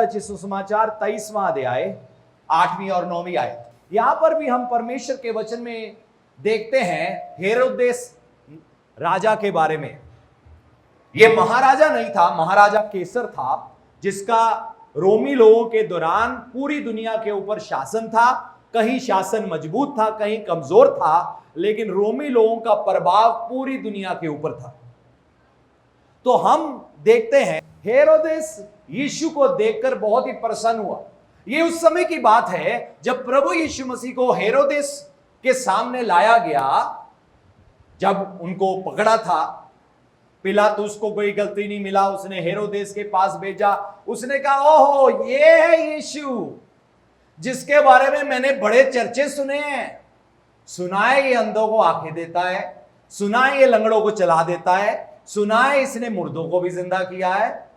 रचित सुसमाचार 23वां अध्याय 8वीं और 9वीं आयत। यहां पर भी हम परमेश्वर के वचन में देखते हैं हेरोदेस राजा के बारे में। यह महाराजा नहीं था, महाराजा केसर था, जिसका रोमी लोगों के दौरान पूरी दुनिया के ऊपर शासन था। कहीं शासन मजबूत था, कहीं कमजोर था, लेकिन रोमी लोगों का प्रभाव पूरी दुनिया के ऊपर था। तो हम देखते हैं हेरोदेस यीशु को देखकर बहुत ही प्रसन्न हुआ। यह उस समय की बात है जब प्रभु यीशु मसीह को हेरोदेस के सामने लाया गया। जब उनको पकड़ा था, पिलातुस को कोई गलती नहीं मिला, उसने हेरोदेस के पास भेजा। उसने कहा, ओहो, ये है यीशु जिसके बारे में मैंने बड़े चर्चे सुने हैं। सुना है ये अंधों को आंखें देता है, सुना है ये लंगड़ों को चला देता है, सुना है इसने मुर्दों को भी जिंदा किया है।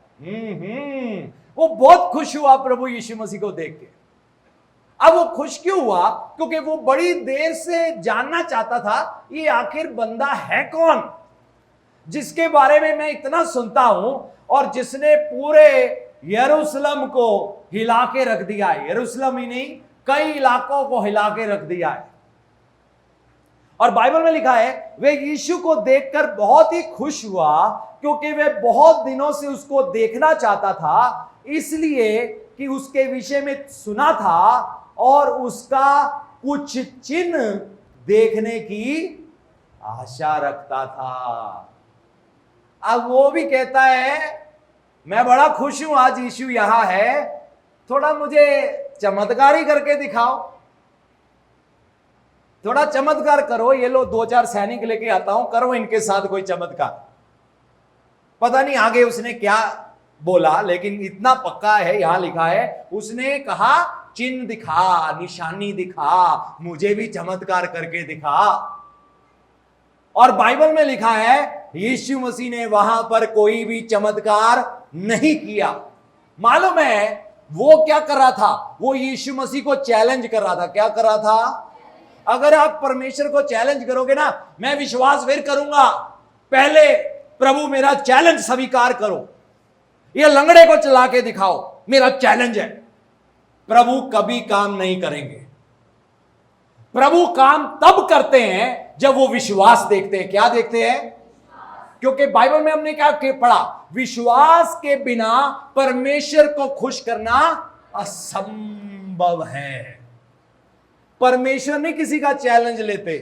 वो बहुत खुश हुआ प्रभु यीशु मसीह को देख के। अब वो खुश क्यों हुआ? क्योंकि वो बड़ी देर से जानना चाहता था ये आखिर बंदा है कौन जिसके बारे में मैं इतना सुनता हूं और जिसने पूरे यरूशलेम को हिला के रख दिया है। यरूशलेम ही नहीं, कई इलाकों को हिला के रख दिया है। और बाइबल में लिखा है वे यीशु को देखकर बहुत ही खुश हुआ, क्योंकि वे बहुत दिनों से उसको देखना चाहता था, इसलिए कि उसके विषय में सुना था और उसका कुछ चिन्ह देखने की आशा रखता था। अब वो भी कहता है मैं बड़ा खुश हूं आज यीशु यहां है, थोड़ा मुझे चमत्कारी करके दिखाओ, थोड़ा चमत्कार करो। ये लो 2-4 सैनिक लेके आता हूं, करो इनके साथ कोई चमत्कार। पता नहीं आगे उसने क्या बोला, लेकिन इतना पक्का है, यहां लिखा है उसने कहा चिन्ह दिखा, निशानी दिखा, मुझे भी चमत्कार करके दिखा। और बाइबल में लिखा है यीशु मसीह ने वहां पर कोई भी चमत्कार नहीं किया। मालूम है वो क्या कर रहा था? वो यीशु मसीह को चैलेंज कर रहा था। क्या कर रहा था? अगर आप परमेश्वर को चैलेंज करोगे ना, मैं विश्वास फिर करूंगा, पहले प्रभु मेरा चैलेंज स्वीकार करो, ये लंगड़े को चला के दिखाओ, मेरा चैलेंज है। प्रभु कभी काम नहीं करेंगे। प्रभु काम तब करते हैं जब वो विश्वास देखते हैं। क्या देखते हैं? क्योंकि बाइबल में हमने क्या पढ़ा? विश्वास के बिना परमेश्वर को खुश करना असंभव है। परमेश्वर नहीं किसी का चैलेंज लेते।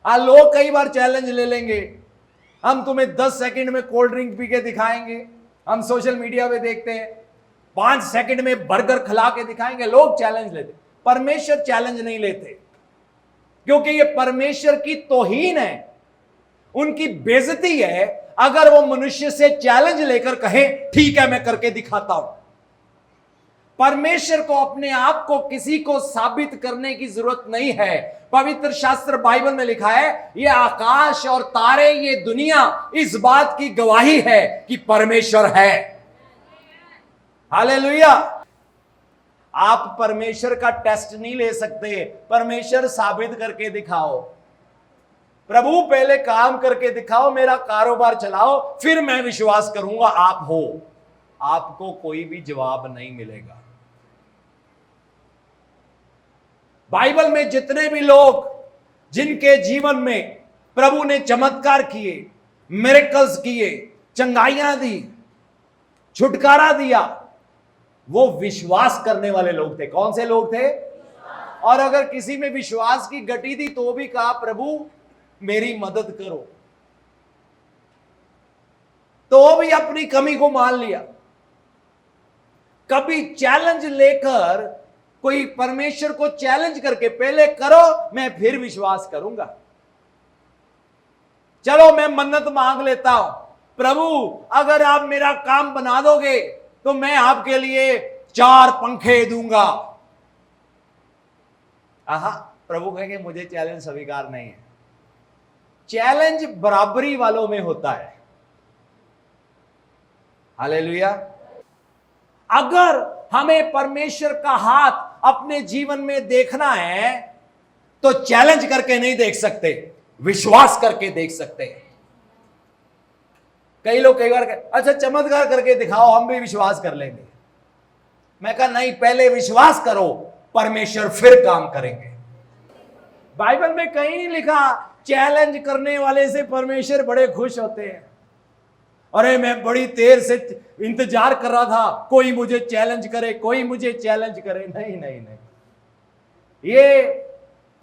लोग कई बार चैलेंज ले लेंगे, हम तुम्हें 10 सेकंड में कोल्ड ड्रिंक पी के दिखाएंगे। हम सोशल मीडिया पे देखते हैं 5 सेकंड में बर्गर खिला के दिखाएंगे। लोग चैलेंज लेते, परमेश्वर चैलेंज नहीं लेते, क्योंकि ये परमेश्वर की तौहीन है, उनकी बेइज्जती है अगर वो मनुष्य से चैलेंज लेकर कहे ठीक है मैं करके दिखाता हूं। परमेश्वर को अपने आप को किसी को साबित करने की जरूरत नहीं है। पवित्र शास्त्र बाइबल में लिखा है ये आकाश और तारे, ये दुनिया इस बात की गवाही है कि परमेश्वर है। हालेलुया। आप परमेश्वर का टेस्ट नहीं ले सकते, परमेश्वर साबित करके दिखाओ। प्रभु पहले काम करके दिखाओ, मेरा कारोबार चलाओ, फिर मैं विश्वास करूंगा आप हो। आपको कोई भी जवाब नहीं मिलेगा। बाइबल में जितने भी लोग जिनके जीवन में प्रभु ने चमत्कार किए, मिरेकल्स किए, चंगाइयां दी, छुटकारा दिया, वो विश्वास करने वाले लोग थे। कौन से लोग थे? और अगर किसी में विश्वास की गटी थी तो भी कहा प्रभु मेरी मदद करो, तो भी अपनी कमी को मान लिया। कभी चैलेंज लेकर कोई परमेश्वर को चैलेंज करके पहले करो मैं फिर विश्वास करूंगा, चलो मैं मन्नत मांग लेता हूं, प्रभु अगर आप मेरा काम बना दोगे तो मैं आपके लिए 4 पंखे दूंगा। प्रभु कहेंगे मुझे चैलेंज स्वीकार नहीं है। चैलेंज बराबरी वालों में होता है। हालेलुया। अगर हमें परमेश्वर का हाथ अपने जीवन में देखना है तो चैलेंज करके नहीं देख सकते, विश्वास करके देख सकते हैं। कई लोग कई बार अच्छा चमत्कार करके दिखाओ हम भी विश्वास कर लेंगे। मैं कहा नहीं, पहले विश्वास करो, परमेश्वर फिर काम करेंगे। बाइबल में कहीं नहीं लिखा चैलेंज करने वाले से परमेश्वर बड़े खुश होते हैं। अरे मैं बड़ी देर से इंतजार कर रहा था कोई मुझे चैलेंज करे, कोई मुझे चैलेंज करे। नहीं नहीं नहीं, ये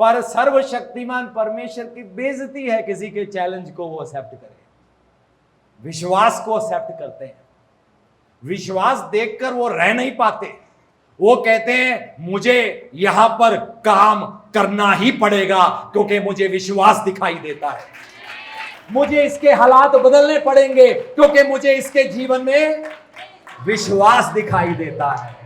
पर सर्वशक्तिमान परमेश्वर की बेइज्जती है किसी के चैलेंज को वो एक्सेप्ट करे। विश्वास को एक्सेप्ट करते हैं। विश्वास देखकर वो रह नहीं पाते, वो कहते हैं मुझे यहां पर काम करना ही पड़ेगा क्योंकि मुझे विश्वास दिखाई देता है, मुझे इसके हालात बदलने पड़ेंगे क्योंकि मुझे इसके जीवन में विश्वास दिखाई देता है।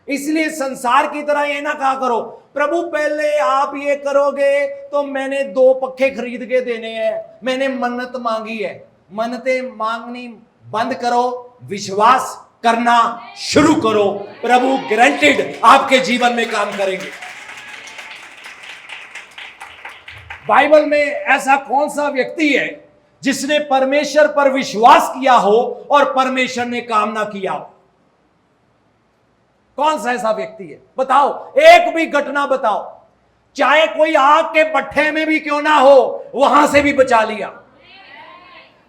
इसलिए संसार की तरह ये ना कहा करो प्रभु पहले आप ये करोगे तो मैंने 2 पक्खे खरीद के देने हैं, मैंने मन्नत मांगी है। मन्नतें मांगनी बंद करो, विश्वास करना शुरू करो, प्रभु गारंटीड आपके जीवन में काम करेंगे। बाइबल में ऐसा कौन सा व्यक्ति है जिसने परमेश्वर पर विश्वास किया हो और परमेश्वर ने काम ना किया हो? कौन सा ऐसा व्यक्ति है? बताओ, एक भी घटना बताओ, चाहे कोई आग के भट्ठे में भी क्यों ना हो, वहां से भी बचा लिया।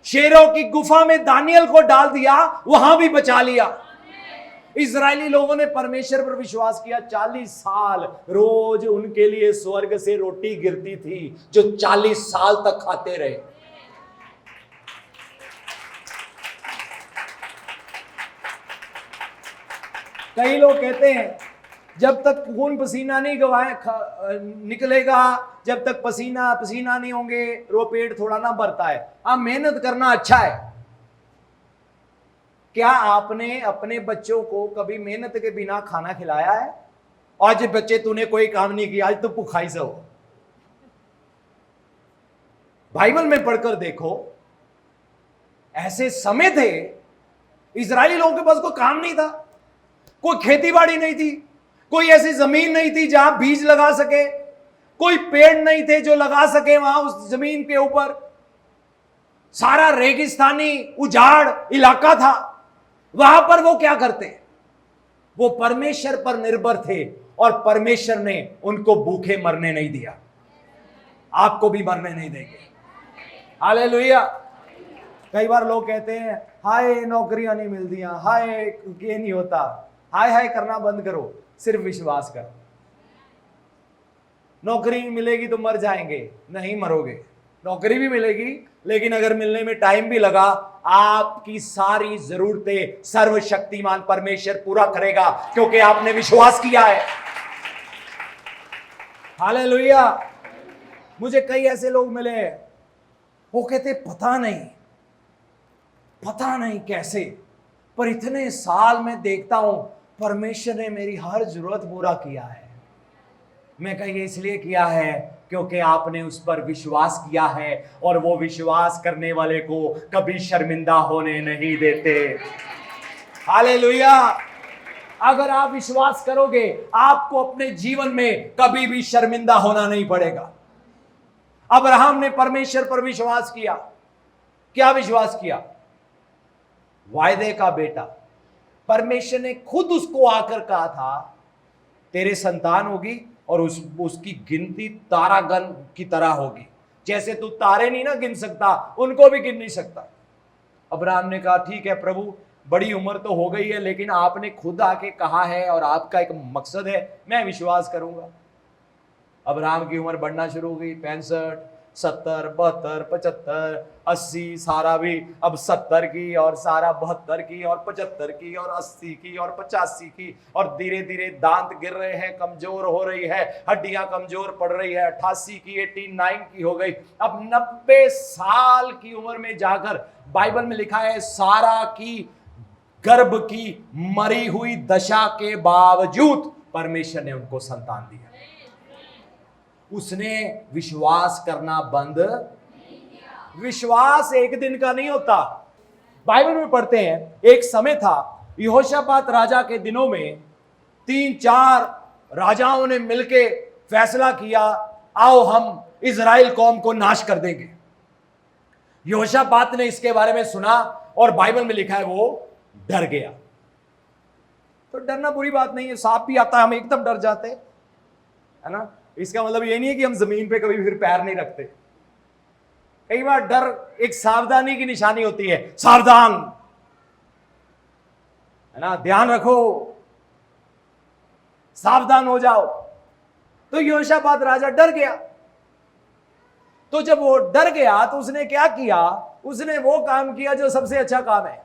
शेरों की गुफा में दानियल को डाल दिया, वहां भी बचा लिया। इजरायली लोगों ने परमेश्वर पर विश्वास किया। 40 साल रोज उनके लिए स्वर्ग से रोटी गिरती थी जो 40 साल तक खाते रहे। कई लोग कहते हैं जब तक खून पसीना नहीं निकलेगा, जब तक पसीना पसीना नहीं होंगे, रो पेट थोड़ा ना भरता है। हाँ, मेहनत करना अच्छा है। क्या आपने अपने बच्चों को कभी मेहनत के बिना खाना खिलाया है? आज बच्चे तूने कोई काम नहीं किया, आज तो भूखाई से हो। बाइबल में पढ़कर देखो, ऐसे समय थे इजरायली लोगों के पास कोई काम नहीं था, कोई खेतीबाड़ी नहीं थी, कोई ऐसी जमीन नहीं थी जहां बीज लगा सके, कोई पेड़ नहीं थे जो लगा सके वहां उस जमीन के ऊपर। सारा रेगिस्तानी उजाड़ इलाका था। वहां पर वो क्या करते? वो परमेश्वर पर निर्भर थे और परमेश्वर ने उनको भूखे मरने नहीं दिया। आपको भी मरने नहीं देंगे। हालेलुया। कई बार लोग कहते हैं हाय नौकरियां नहीं मिलती, हाय ये नहीं होता। हाय हाय करना बंद करो, सिर्फ विश्वास करो। नौकरी मिलेगी तो मर जाएंगे? नहीं मरोगे। नौकरी भी मिलेगी, लेकिन अगर मिलने में टाइम भी लगा, आपकी सारी जरूरतें सर्वशक्तिमान परमेश्वर पूरा करेगा क्योंकि आपने विश्वास किया है। हालेलुया। मुझे कई ऐसे लोग मिले, वो कहते पता नहीं कैसे, पर इतने साल में देखता हूं परमेश्वर ने मेरी हर जरूरत पूरा किया है। मैं कहा ये इसलिए किया है क्योंकि आपने उस पर विश्वास किया है और वो विश्वास करने वाले को कभी शर्मिंदा होने नहीं देते। हालेलुया। अगर आप विश्वास करोगे, आपको अपने जीवन में कभी भी शर्मिंदा होना नहीं पड़ेगा। अब्राहम ने परमेश्वर पर विश्वास किया। क्या विश्वास किया? वायदे का बेटा। परमेश्वर ने खुद उसको आकर कहा था तेरे संतान होगी और उसकी गिनती तारागण की तरह होगी। जैसे तू तारे नहीं ना गिन सकता, उनको भी गिन नहीं सकता। अब्राहम ने कहा ठीक है प्रभु, बड़ी उम्र तो हो गई है, लेकिन आपने खुद आके कहा है और आपका एक मकसद है, मैं विश्वास करूंगा। अब्राहम की उम्र बढ़ना शुरू हो गई। 65, 70, 72, 75, 80, सारा भी अब 70 की और सारा 72 की और 75 की और 80 की और 85 की, और धीरे धीरे दांत गिर रहे हैं, कमजोर हो रही है, हड्डियां कमजोर पड़ रही है। 88 की, 89 की हो गई। अब 90 साल की उम्र में जाकर बाइबल में लिखा है सारा की गर्भ की मरी हुई दशा के बावजूद परमेश्वर ने उनको संतान दिया। उसने विश्वास करना बंद। विश्वास एक दिन का नहीं होता। बाइबल में पढ़ते हैं एक समय था यहोशापात राजा के दिनों में 3-4 राजाओं ने मिलकर फैसला किया आओ हम इजराइल कौम को नाश कर देंगे। यहोशापात ने इसके बारे में सुना और बाइबल में लिखा है वो डर गया। तो डरना बुरी बात नहीं है। सांप भी आता है, हम एकदम डर जाते हैं, है ना। इसका मतलब ये नहीं है कि हम जमीन पे कभी फिर पैर नहीं रखते। कई बार डर एक सावधानी की निशानी होती है, सावधान, है ना, ध्यान रखो, सावधान हो जाओ। तो यहोशापात राजा डर गया। तो जब वो डर गया तो उसने क्या किया, उसने वो काम किया जो सबसे अच्छा काम है।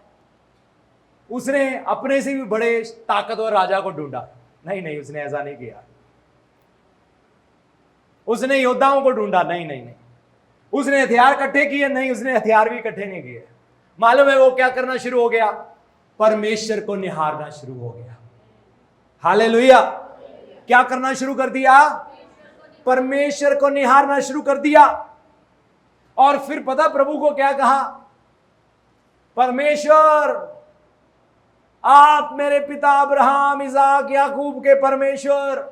उसने अपने से भी बड़े ताकतवर राजा को ढूंढा। नहीं नहीं, उसने ऐसा नहीं किया। उसने योद्धाओं को ढूंढा, नहीं नहीं नहीं। उसने हथियार इकट्ठे किए, नहीं, उसने हथियार भी इकट्ठे नहीं किए। मालूम है वो क्या करना शुरू हो गया, परमेश्वर को निहारना शुरू हो गया। हालेलुया। क्या करना शुरू कर दिया, परमेश्वर को निहारना शुरू कर दिया। और फिर पता प्रभु को क्या कहा, परमेश्वर, आप मेरे पिता अब्राहम, इसहाक, याकूब के परमेश्वर,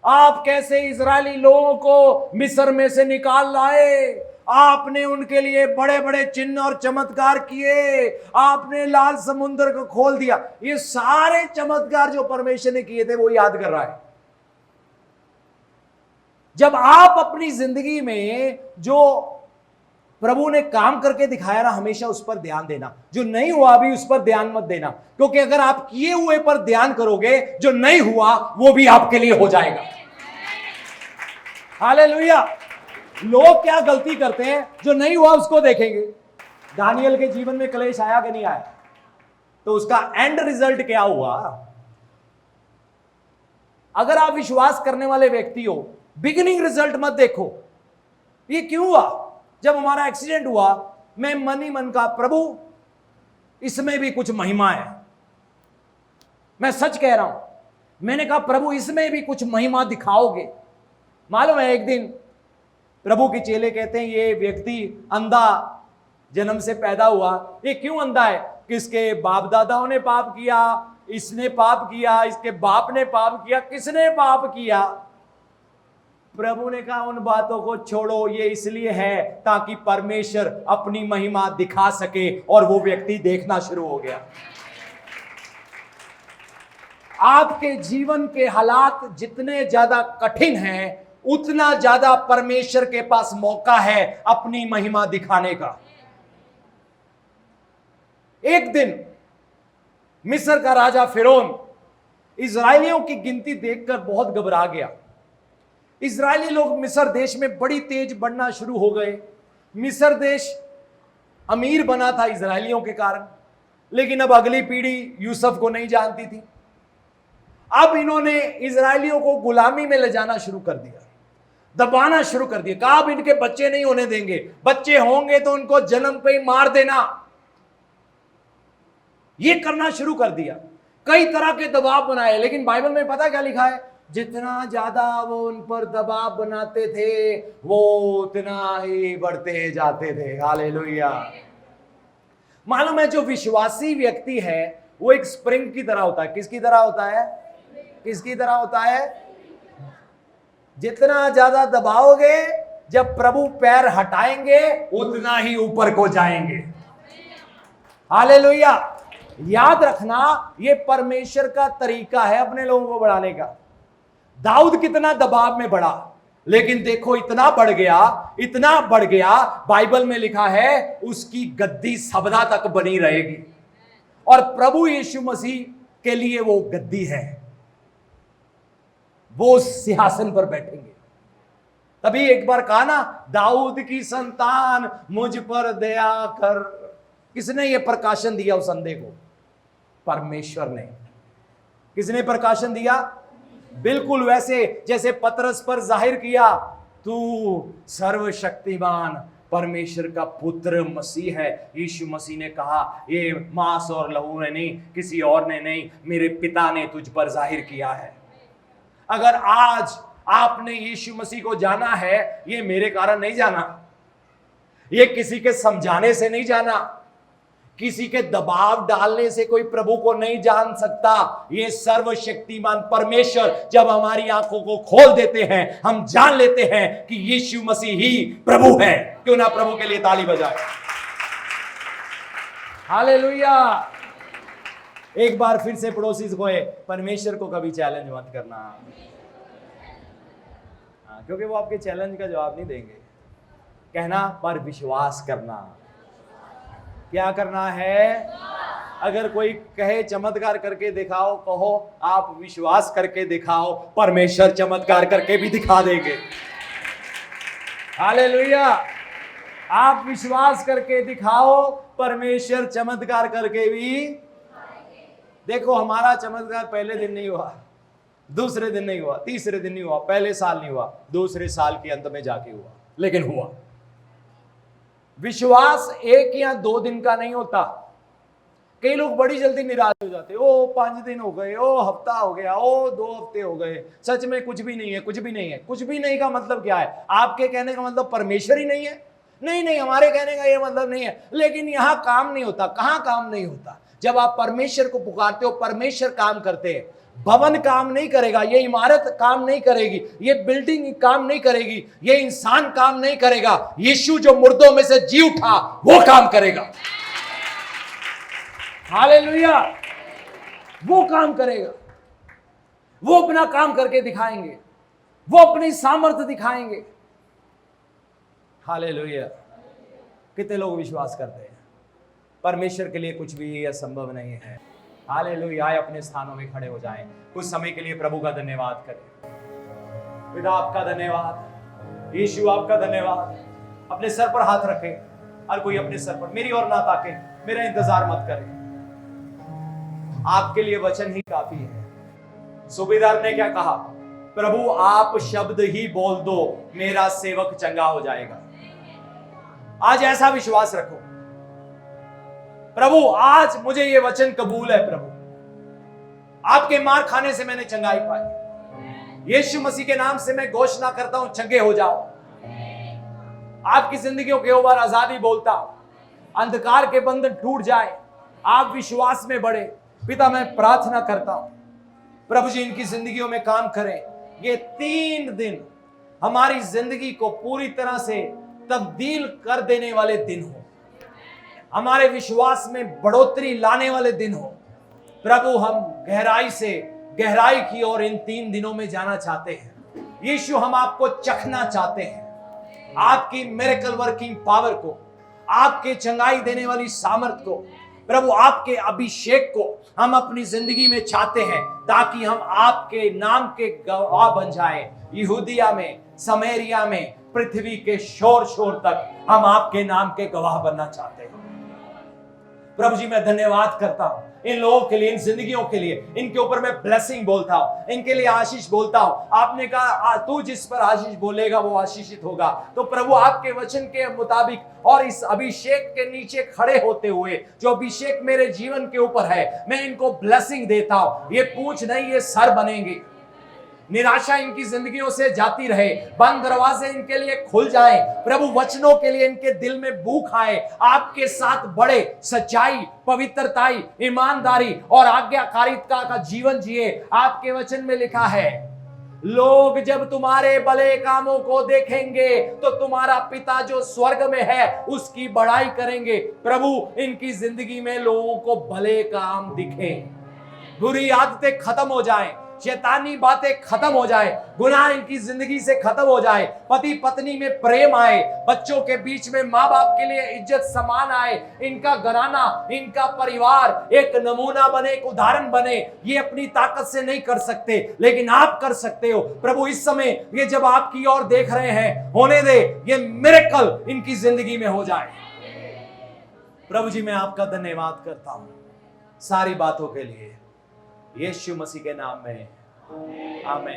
आप कैसे इजरायली लोगों को मिस्र में से निकाल लाए। आपने उनके लिए बड़े बड़े चिन्ह और चमत्कार किए, आपने लाल समुद्र को खोल दिया। ये सारे चमत्कार जो परमेश्वर ने किए थे वो याद कर रहा है। जब आप अपनी जिंदगी में जो प्रभु ने काम करके दिखाया ना, हमेशा उस पर ध्यान देना। जो नहीं हुआ अभी उस पर ध्यान मत देना, क्योंकि अगर आप किए हुए पर ध्यान करोगे, जो नहीं हुआ वो भी आपके लिए हो जाएगा। हालेलुया। लोग क्या गलती करते हैं, जो नहीं हुआ उसको देखेंगे। दानियल के जीवन में क्लेश आया कि नहीं आया, तो उसका एंड रिजल्ट क्या हुआ। अगर आप विश्वास करने वाले व्यक्ति हो, बिगिनिंग रिजल्ट मत देखो, ये क्यों हुआ। जब हमारा एक्सीडेंट हुआ, मैं मन ही मन का, प्रभु इसमें भी कुछ महिमा है। मैं सच कह रहा हूं, मैंने कहा प्रभु इसमें भी कुछ महिमा दिखाओगे। मालूम है एक दिन प्रभु के चेले कहते हैं ये व्यक्ति अंधा जन्म से पैदा हुआ। ये क्यों अंधा है, कि इसके बाप दादाओं ने पाप किया, इसने पाप किया, इसके बाप ने पाप किया, किसने पाप किया। प्रभु ने कहा उन बातों को छोड़ो, ये इसलिए है ताकि परमेश्वर अपनी महिमा दिखा सके। और वो व्यक्ति देखना शुरू हो गया। आपके जीवन के हालात जितने ज्यादा कठिन हैं, उतना ज्यादा परमेश्वर के पास मौका है अपनी महिमा दिखाने का। एक दिन मिस्र का राजा फिरौन इजरायलियों की गिनती देखकर बहुत घबरा गया। इजरायली लोग मिस्र देश में बड़ी तेज बढ़ना शुरू हो गए। मिस्र देश अमीर बना था इजरायलियों के कारण, लेकिन अब अगली पीढ़ी यूसुफ को नहीं जानती थी। अब इन्होंने इजरायलियों को गुलामी में ले जाना शुरू कर दिया, दबाना शुरू कर दिया। कहा अब इनके बच्चे नहीं होने देंगे, बच्चे होंगे तो उनको जन्म पे ही मार देना। ये करना शुरू कर दिया, कई तरह के दबाव बनाए। लेकिन बाइबल में पता क्या लिखा है, जितना ज्यादा वो उन पर दबाव बनाते थे वो उतना ही बढ़ते जाते थे। हालेलुया। मालूम है जो विश्वासी व्यक्ति है वो एक स्प्रिंग की तरह होता है। किसकी तरह होता है, किसकी तरह होता है। जितना ज्यादा दबाओगे, जब प्रभु पैर हटाएंगे उतना ही ऊपर को जाएंगे। हालेलुया। याद रखना, ये परमेश्वर का तरीका है अपने लोगों को बढ़ाने का। दाऊद कितना दबाव में बढ़ा, लेकिन देखो इतना बढ़ गया, इतना बढ़ गया, बाइबल में लिखा है उसकी गद्दी सदा तक बनी रहेगी। और प्रभु यीशु मसीह के लिए वो गद्दी है, वो सिंहासन पर बैठेंगे। तभी एक बार कहा ना, दाऊद की संतान मुझ पर दया कर। किसने ये प्रकाशन दिया उस अंधे को, परमेश्वर ने। किसने प्रकाशन दिया, बिल्कुल वैसे जैसे पतरस पर जाहिर किया, तू सर्वशक्तिमान परमेश्वर का पुत्र मसीह है। यीशु मसीह ने कहा ये मांस और लहू ने नहीं, किसी और ने नहीं, मेरे पिता ने तुझ पर जाहिर किया है। अगर आज आपने यीशु मसीह को जाना है, ये मेरे कारण नहीं जाना, ये किसी के समझाने से नहीं जाना, किसी के दबाव डालने से कोई प्रभु को नहीं जान सकता। ये सर्वशक्तिमान परमेश्वर जब हमारी आंखों को खोल देते हैं, हम जान लेते हैं कि यीशु मसीह ही प्रभु है। क्यों ना प्रभु के लिए ताली बजाए। हालेलुया। एक बार फिर से पड़ोसी को है, परमेश्वर को कभी चैलेंज मत करना। क्योंकि वो आपके चैलेंज का जवाब नहीं देंगे। कहना पर विश्वास करना। क्या करना है? अगर कोई कहे चमत्कार करके दिखाओ, कहो आप विश्वास करके दिखाओ, परमेश्वर चमत्कार करके भी दिखा देंगे। हालेलुया। आप विश्वास करके दिखाओ, परमेश्वर चमत्कार करके भी। देखो, हमारा चमत्कार पहले दिन नहीं हुआ, दूसरे दिन नहीं हुआ, तीसरे दिन नहीं हुआ, पहले साल नहीं हुआ, दूसरे साल के अंत में जाके हुआ, लेकिन हुआ। विश्वास 1 या 2 दिन का नहीं होता। कई लोग बड़ी जल्दी निराश हो जाते, ओ 5 दिन हो गए, ओ हफ्ता हो गया, ओ 2 हफ्ते हो गए, सच में कुछ भी नहीं है, कुछ भी नहीं है। कुछ भी नहीं का मतलब क्या है? आपके कहने का मतलब परमेश्वर ही नहीं है? नहीं, हमारे कहने का यह मतलब नहीं है। लेकिन यहां काम नहीं होता। कहां काम नहीं होता? जब आप परमेश्वर को पुकारते हो, परमेश्वर काम करते हैं। भवन काम नहीं करेगा, ये इमारत काम नहीं करेगी, ये बिल्डिंग काम नहीं करेगी, ये इंसान काम नहीं करेगा। यीशु जो मुर्दों में से जी उठा, वो काम करेगा। हालेलुया। वो काम करेगा। वो अपना काम करके दिखाएंगे, वो अपनी सामर्थ्य दिखाएंगे। हालेलुया। कितने लोग विश्वास करते हैं? परमेश्वर के लिए कुछ भी असंभव नहीं है। हालेलुया। आए अपने स्थानों में खड़े हो जाएं, कुछ समय के लिए प्रभु का धन्यवाद करें। पिता आपका धन्यवाद, यीशु आपका धन्यवाद। अपने सर पर हाथ रखें, हर कोई अपने सर पर। मेरी ओर ना ताके, मेरा इंतजार मत करें। आपके लिए वचन ही काफी है। सूबेदार ने क्या कहा? प्रभु आप शब्द ही बोल दो, मेरा सेवक चंगा हो जाएगा। आज ऐसा विश्वास रखो, प्रभु आज मुझे ये वचन कबूल है। प्रभु आपके मार खाने से मैंने चंगाई पाई। यीशु मसीह के नाम से मैं घोषणा करता हूं, चंगे हो जाओ। आपकी जिंदगियों के ऊपर आजादी बोलता हूं, अंधकार के बंधन टूट जाए, आप विश्वास में बढ़े। पिता मैं प्रार्थना करता हूं, प्रभु जी इनकी जिंदगियों में काम करें। ये 3 दिन हमारी जिंदगी को पूरी तरह से तब्दील कर देने वाले दिन हो, हमारे विश्वास में बढ़ोतरी लाने वाले दिन हो। प्रभु हम गहराई से गहराई की ओर इन 3 दिनों में जाना चाहते हैं। यीशु हम आपको चखना चाहते हैं, आपकी मिरेकल वर्किंग पावर को, आपके चंगाई देने वाली सामर्थ को, प्रभु आपके अभिषेक को हम अपनी जिंदगी में चाहते हैं, ताकि हम आपके नाम के गवाह बन जाएं। यहूदिया में, समरिया में, पृथ्वी के शोर शोर तक हम आपके नाम के गवाह बनना चाहते हैं। प्रभु जी मैं धन्यवाद करता हूं इन लोगों के लिए, इन जिंदगियों के लिए। इनके ऊपर मैं ब्लेसिंग बोलता हूं, इनके लिए आशीष बोलता हूं। आपने कहा तू जिस पर आशीष बोलेगा वो आशीषित होगा। तो प्रभु आपके वचन के मुताबिक और इस अभिषेक के नीचे खड़े होते हुए, जो अभिषेक मेरे जीवन के ऊपर है, मैं इनको ब्लेसिंग देता हूं। ये पूंछ नहीं, ये सर बनेंगे। निराशा इनकी जिंदगियों से जाती रहे, बंद दरवाजे इनके लिए खुल जाएं। प्रभु वचनों के लिए इनके दिल में भूख आए, आपके साथ बढ़े, सच्चाई, पवित्रताई, ईमानदारी और आज्ञाकारिता का जीवन जिए। आपके वचन में लिखा है, लोग जब तुम्हारे भले कामों को देखेंगे तो तुम्हारा पिता जो स्वर्ग में है उसकी बड़ाई करेंगे। प्रभु इनकी जिंदगी में लोगों को भले काम दिखे, बुरी आदतें खत्म हो जाएं, शैतानी बातें खत्म हो जाए, गुनाह इनकी जिंदगी से खत्म हो जाए, पति पत्नी में प्रेम आए, बच्चों के बीच में माँ बाप के लिए इज्जत समान आए, इनका घराना, इनका परिवार एक नमूना बने, एक उदाहरण बने। ये अपनी ताकत से नहीं कर सकते, लेकिन आप कर सकते हो। प्रभु इस समय ये जब आपकी ओर देख रहे हैं, होने दे ये मिरेकल इनकी जिंदगी में हो जाए। प्रभु जी मैं आपका धन्यवाद करता हूं सारी बातों के लिए, यीशु मसीह के नाम में, आमीन।